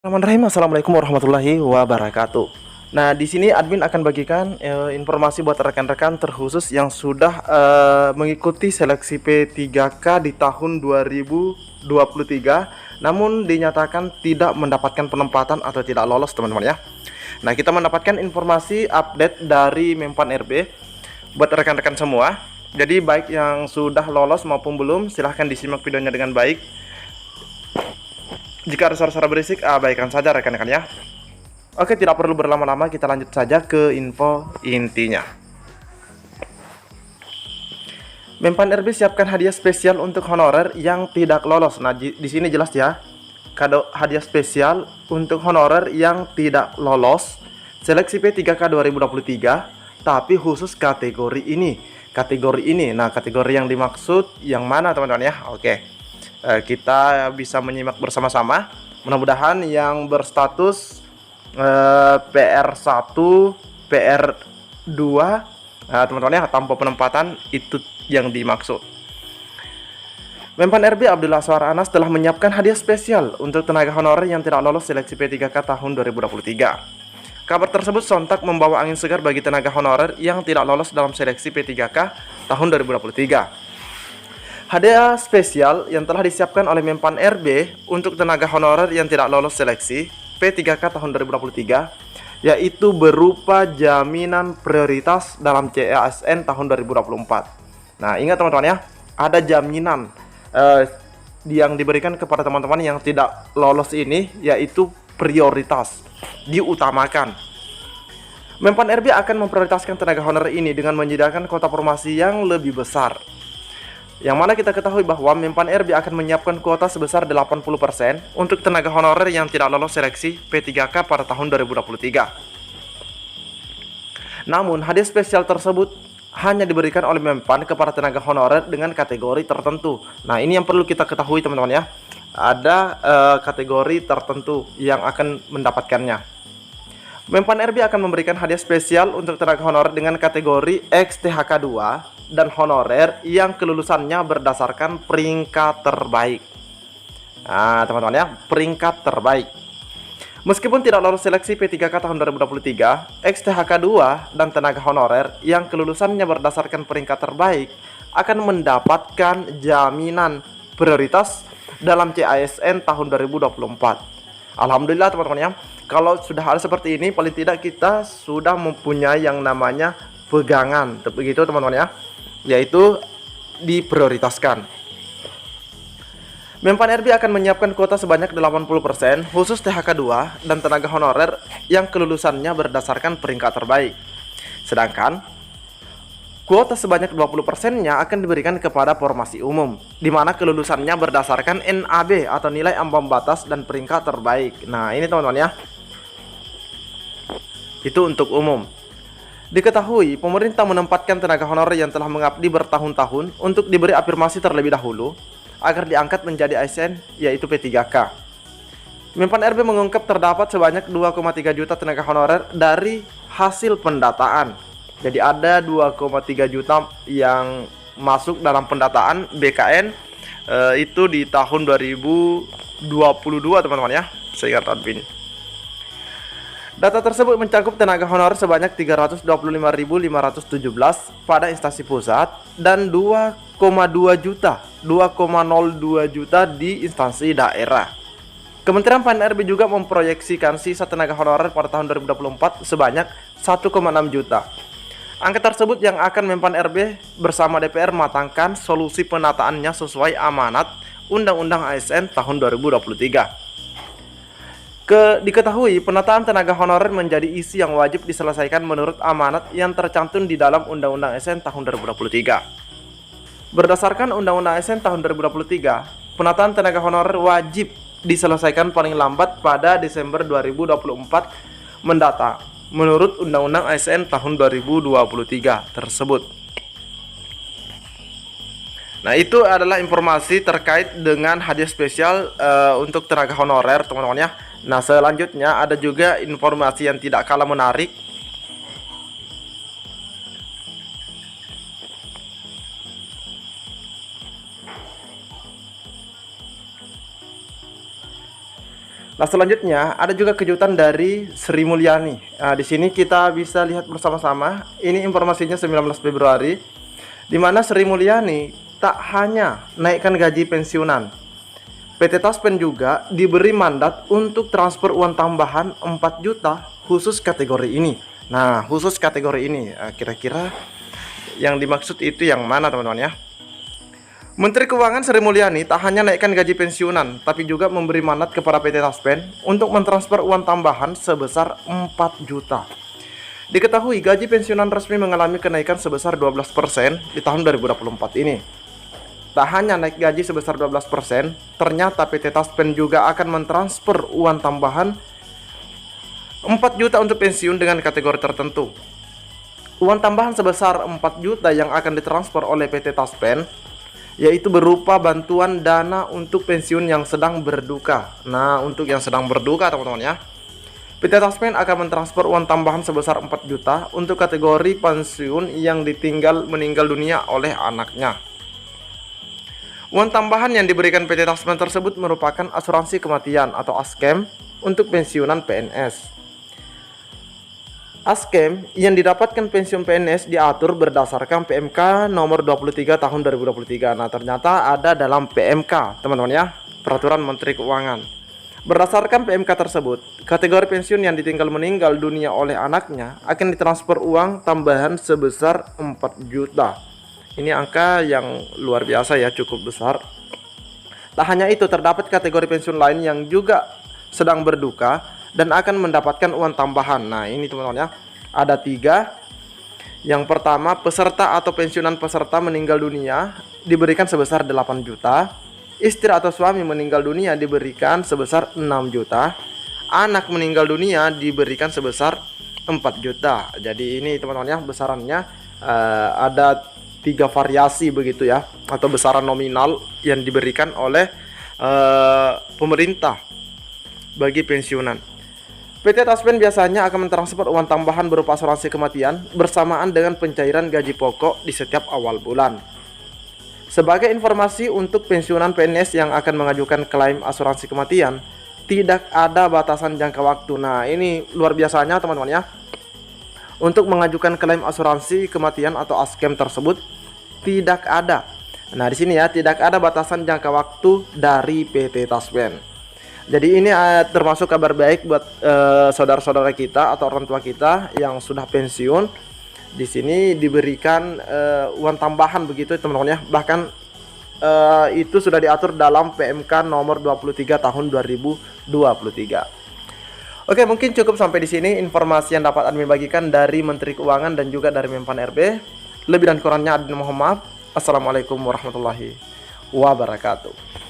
Bismillahirrahmanirrahim. Assalamualaikum warahmatullahi wabarakatuh. Nah, di sini admin akan bagikan informasi buat rekan-rekan terkhusus yang sudah mengikuti seleksi P3K di tahun 2023, namun dinyatakan tidak mendapatkan penempatan atau tidak lolos, teman-teman ya. Nah, kita mendapatkan informasi update dari Mempan RB buat rekan-rekan semua. Jadi baik yang sudah lolos maupun belum, silahkan disimak videonya dengan baik. Jika ada suara-suara berisik, abaikan saja rekan-rekan ya. Oke, tidak perlu berlama-lama, kita lanjut saja ke info intinya. Mempan RB siapkan hadiah spesial untuk honorer yang tidak lolos. Nah, di sini jelas ya. Kado hadiah spesial untuk honorer yang tidak lolos seleksi P3K 2023, tapi khusus kategori ini. Nah, kategori yang dimaksud yang mana, teman-teman ya? Oke. Kita bisa menyimak bersama-sama. Mudah-mudahan yang berstatus PR1, PR2, teman-teman ya, tanpa penempatan itu yang dimaksud. Mempan RB Abdul Aswar Anas telah menyiapkan hadiah spesial untuk tenaga honorer yang tidak lolos seleksi P3K tahun 2023. Kabar tersebut sontak membawa angin segar bagi tenaga honorer yang tidak lolos dalam seleksi P3K tahun 2023. Hadiah spesial yang telah disiapkan oleh Mempan RB untuk tenaga honorer yang tidak lolos seleksi P3K tahun 2023 yaitu berupa jaminan prioritas dalam CASN tahun 2024. Nah, ingat teman-teman ya, ada jaminan yang diberikan kepada teman-teman yang tidak lolos ini, yaitu prioritas, diutamakan. Mempan RB akan memprioritaskan tenaga honorer ini dengan menyediakan kuota formasi yang lebih besar. Yang mana kita ketahui bahwa Mempan RB akan menyiapkan kuota sebesar 80% untuk tenaga honorer yang tidak lolos seleksi P3K pada tahun 2023. Namun, hadiah spesial tersebut hanya diberikan oleh Mempan kepada tenaga honorer dengan kategori tertentu. Nah, ini yang perlu kita ketahui, teman-teman ya. Ada kategori tertentu yang akan mendapatkannya. Mempan RB akan memberikan hadiah spesial untuk tenaga honorer dengan kategori XTHK 2 dan honorer yang kelulusannya berdasarkan peringkat terbaik. Nah, teman-teman ya, peringkat terbaik. Meskipun tidak lolos seleksi P3K tahun 2023, XTHK 2 dan tenaga honorer yang kelulusannya berdasarkan peringkat terbaik akan mendapatkan jaminan prioritas dalam CASN tahun 2024. Alhamdulillah teman-teman ya. Kalau sudah hal seperti ini, paling tidak kita sudah mempunyai yang namanya pegangan, begitu teman-teman ya, yaitu diprioritaskan. Mempan RB akan menyiapkan kuota sebanyak 80% khusus THK 2 dan tenaga honorer yang kelulusannya berdasarkan peringkat terbaik. Sedangkan kuota sebanyak 20%-nya akan diberikan kepada formasi umum, di mana kelulusannya berdasarkan NAB atau nilai ambang batas dan peringkat terbaik. Nah, ini teman-teman ya. Itu untuk umum. Diketahui, pemerintah menempatkan tenaga honorer yang telah mengabdi bertahun-tahun untuk diberi afirmasi terlebih dahulu agar diangkat menjadi ASN, yaitu P3K. Mempan RB mengungkap terdapat sebanyak 2,3 juta tenaga honorer dari hasil pendataan. Jadi ada 2,3 juta yang masuk dalam pendataan BKN itu di tahun 2022 teman-teman ya, seingat admin. Data tersebut mencakup tenaga honorer sebanyak 325.517 pada instansi pusat dan 2,02 juta di instansi daerah. Kementerian PAN RB juga memproyeksikan sisa tenaga honorer pada tahun 2024 sebanyak 1,6 juta. Angka tersebut yang akan Mempan RB bersama DPR matangkan solusi penataannya sesuai amanat Undang-Undang ASN tahun 2023. Diketahui penataan tenaga honorer menjadi isi yang wajib diselesaikan menurut amanat yang tercantum di dalam Undang-Undang ASN tahun 2023. Berdasarkan Undang-Undang ASN tahun 2023, penataan tenaga honorer wajib diselesaikan paling lambat pada Desember 2024 mendatang menurut Undang-Undang ASN tahun 2023 tersebut. Nah, itu adalah informasi terkait dengan hadiah spesial untuk tenaga honorer, teman-teman ya. Nah, selanjutnya ada juga informasi yang tidak kalah menarik. Nah, selanjutnya ada juga kejutan dari Sri Mulyani. Nah, di sini kita bisa lihat bersama-sama. Ini informasinya 19 Februari, di mana Sri Mulyani tak hanya naikkan gaji pensiunan, PT Taspen juga diberi mandat untuk transfer uang tambahan 4 juta khusus kategori ini. Nah, khusus kategori ini, kira-kira yang dimaksud itu yang mana, teman-teman ya? Menteri Keuangan Sri Mulyani tak hanya naikkan gaji pensiunan, tapi juga memberi mandat kepada PT Taspen untuk mentransfer uang tambahan sebesar 4 juta. Diketahui gaji pensiunan resmi mengalami kenaikan sebesar 12% di tahun 2024 ini. Tak hanya naik gaji sebesar 12%, ternyata PT Taspen juga akan mentransfer uang tambahan 4 juta untuk pensiun dengan kategori tertentu. Uang tambahan sebesar 4 juta yang akan ditransfer oleh PT Taspen yaitu berupa bantuan dana untuk pensiun yang sedang berduka. Nah, untuk yang sedang berduka, teman-teman ya, PT Taspen akan mentransfer uang tambahan sebesar 4 juta untuk kategori pensiun yang meninggal dunia oleh anaknya. Uang tambahan yang diberikan PT Taspen tersebut merupakan asuransi kematian atau ASKEM untuk pensiunan PNS. ASKEM yang didapatkan pensiun PNS diatur berdasarkan PMK nomor 23 tahun 2023. Nah, ternyata ada dalam PMK, teman-teman ya, Peraturan Menteri Keuangan. Berdasarkan PMK tersebut, kategori pensiun yang ditinggal meninggal dunia oleh anaknya akan ditransfer uang tambahan sebesar 4 juta. Ini angka yang luar biasa ya, cukup besar. Tak hanya itu, terdapat kategori pensiun lain yang juga sedang berduka dan akan mendapatkan uang tambahan. Nah, ini teman-teman ya, ada 3. Yang pertama, peserta atau pensiunan peserta meninggal dunia diberikan sebesar 8 juta. Istri atau suami meninggal dunia diberikan sebesar 6 juta. Anak meninggal dunia diberikan sebesar 4 juta. Jadi ini teman-teman ya, besarannya ada 3 variasi begitu ya, atau besaran nominal yang diberikan oleh pemerintah bagi pensiunan. PT Taspen biasanya akan mentransfer uang tambahan berupa asuransi kematian bersamaan dengan pencairan gaji pokok di setiap awal bulan. Sebagai informasi untuk pensiunan PNS yang akan mengajukan klaim asuransi kematian, tidak ada batasan jangka waktu. Nah, ini luar biasanya teman-teman ya. Untuk mengajukan klaim asuransi kematian atau ASKEM tersebut tidak ada. Nah, di sini ya, tidak ada batasan jangka waktu dari PT Taspen. Jadi ini termasuk kabar baik buat saudara-saudara kita atau orang tua kita yang sudah pensiun. Di sini diberikan uang tambahan begitu teman-teman ya. Bahkan itu sudah diatur dalam PMK nomor 23 tahun 2023. Oke, mungkin cukup sampai di sini informasi yang dapat admin bagikan dari Menteri Keuangan dan juga dari Menpan RB. Lebih dan kurangnya admin mohon maaf. Assalamualaikum warahmatullahi wabarakatuh.